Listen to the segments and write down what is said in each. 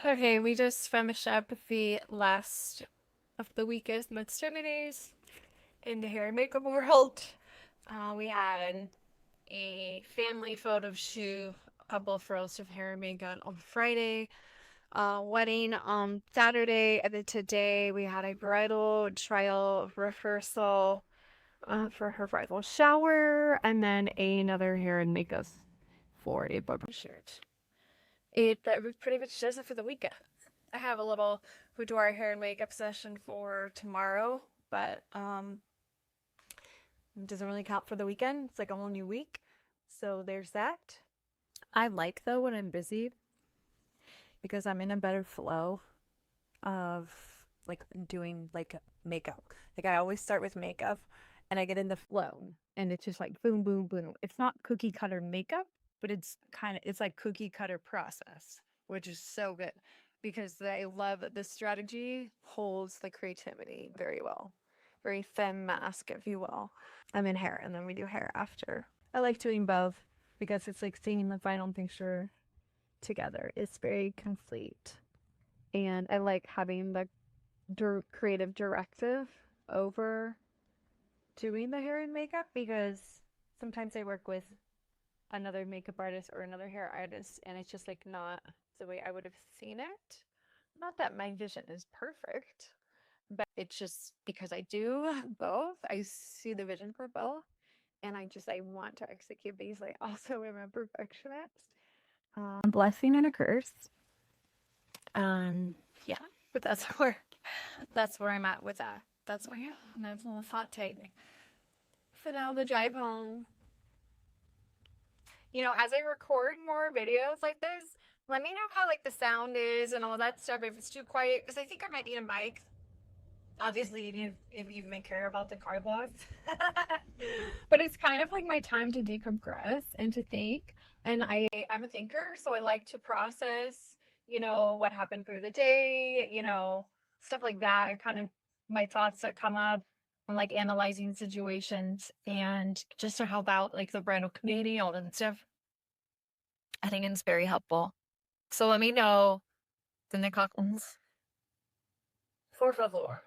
Okay, we just finished up the last of the week's festivities in the hair and makeup world. We had a family photo shoot, a couple of rows of hair and makeup on Friday, wedding on Saturday, and then today we had a bridal trial rehearsal for her bridal shower, and then another hair and makeup for a photo shoot. That pretty much does it for the weekend. I have a little boudoir hair and makeup session for tomorrow, but it doesn't really count for the weekend. It's like a whole new week. So there's that. I like though when I'm busy because I'm in a better flow of like doing like makeup. Like I always start with makeup and I get in the flow and it's just like boom, boom, boom. It's not cookie cutter makeup, but it's like cookie cutter process, which is so good because I love that this strategy holds the creativity very well. Very femme mask, if you will. I'm in hair and then we do hair after. I like doing both because it's like seeing the final picture together. It's very complete. And I like having the creative directive over doing the hair and makeup because sometimes I work with another makeup artist or another hair artist and it's just like not the way I would have seen it. Not that my vision is perfect, but it's just because I do both. I see the vision for both and I want to execute these. I also am a perfectionist. A blessing and a curse. Yeah, but that's where I'm at with that. That's a little hot take. For now, the drive home. As I record more videos like this, let me know how like the sound is and all that stuff. If it's too quiet, because I think I might need a mic. Obviously, if you even care about the car vlogs, but it's kind of like my time to decompress and to think. And I'm a thinker, so I like to process, what happened through the day, stuff like that. Kind of my thoughts that come up and like analyzing situations and just to help out like the bridal community, all that stuff. I think it's very helpful. So let me know the Nicockens. Por favor.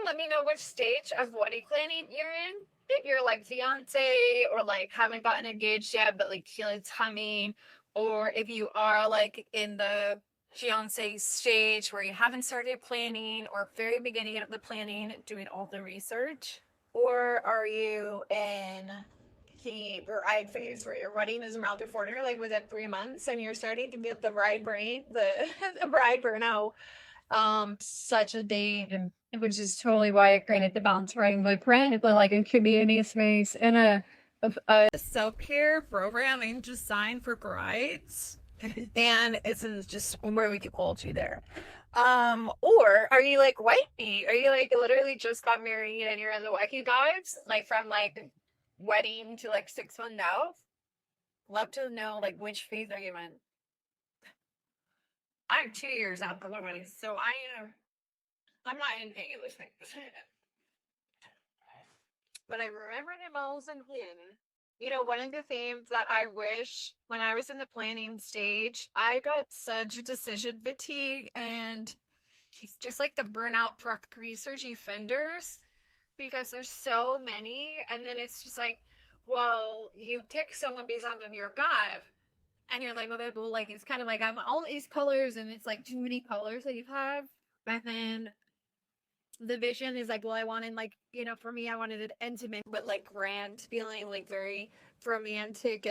Let me know which stage of wedding planning you're in. If you're like fiance or like haven't gotten engaged yet, but like feel it's coming, or if you are like in the fiance stage where you haven't started planning or very beginning of the planning, doing all the research, or are you in the bride phase where your wedding is around the corner, like within 3 months, and you're starting to get the bride brain, the, the bride burnout such a date, and which is totally why I created the Balance Writing Blueprint, but like a community space and a self-care programming designed for brides. And it's just where we can hold you there. Or are you like wifey? Are you like literally just got married and you're in the wifey vibes? Like from like wedding to like 6 months now? Love to know like which phase are you in? I'm 2 years out of the wedding, so I'm not in any of those things. But I remember the most and when. One of the things that I wish when I was in the planning stage, I got such decision fatigue and it's just like the burnout research offenders because there's so many. And then it's just like, well, you pick someone based on your gut. And you're like, well, like, it's kind of like I'm all these colors and it's like too many colors that you have. And then the vision is like, well, I wanted like, for me, I wanted it intimate, but like grand feeling, like very romantic.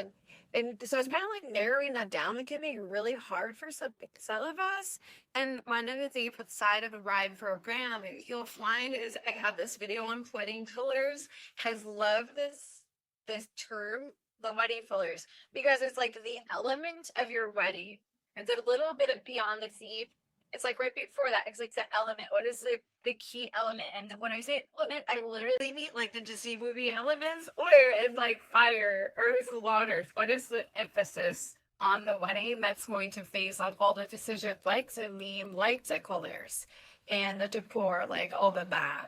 And so it's kind of like narrowing that down. It can be really hard for some of us. And one of the things side of the ride program, you'll find is I have this video on wedding colors. Has loved this term, the wedding colors, because it's like the element of your wedding. It's a little bit of beyond the theme. It's like right before that, it's like the element. What is the key element? And when I say element, I literally mean like the Disney movie elements, or it's like fire, earth, water. What is the emphasis on the wedding that's going to phase off all the decisions, like the meme, like the colors, and the decor, like all the that.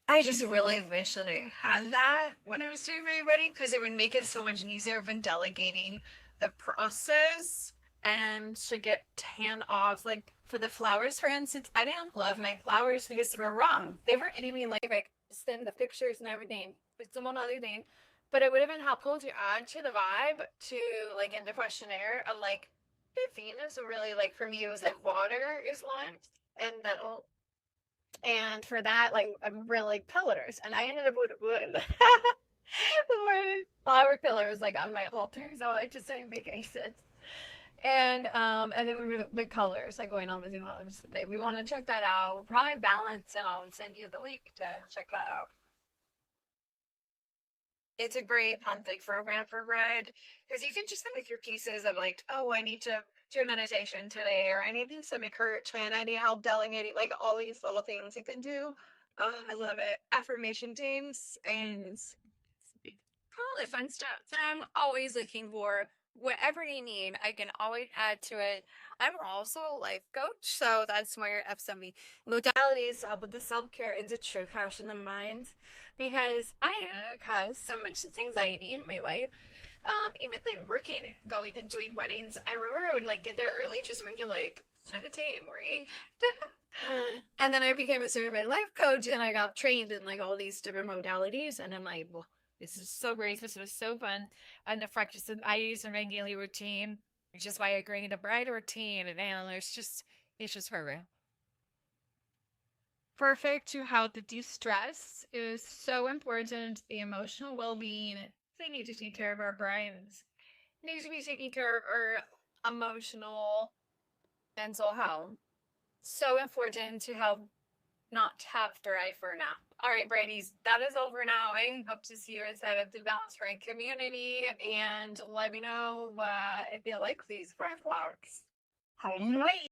I just really wish that I had that when I was doing my wedding because it would make it so much easier when delegating the process and to get tan off. Like for the flowers, for instance, I didn't love my flowers because they were wrong. They were even like send the pictures and everything. It's one other thing. But it would have been helpful to add to the vibe to like in the questionnaire of like the Venus really like for me it was like water is one and metal. And for that, like I'm really like pillars. And I ended up with wood. My flower pillars like on my altar, so it just didn't make any sense. And then we the colors like going on with the others. We want to check that out. We'll probably balance and I'll send you the link to check that out. It's a great monthly program for Red because you can just make your pieces of like, oh, I need to do meditation today, or I need to submit encouragement, I need help delegating, like all these little things you can do. Oh, I love it. Affirmation teams and Probably fun stuff. So I'm always looking for whatever you need. I can always add to it. I'm also a life coach, so that's where I have some modalities with the self care and the true passion in the mind. Because I have so much anxiety in my life. Even like working, going and doing weddings. I remember I would like get there early just so I could like meditate and read. And then I became a certified life coach and I got trained in like all these different modalities. And I'm like, well, this is so great. This was so fun. And the practice I use a regular routine, which is why I created a brighter routine. And it's just perfect. perfect to how the de-stress is so important. The emotional well-being. We need to take care of our brains. We need to be taking care of our emotional mental health. So important to help not have to write for now. All right, Brady's, that is over now. I hope to see you inside of the Balance Right community and let me know if you like these flowers. How do you like?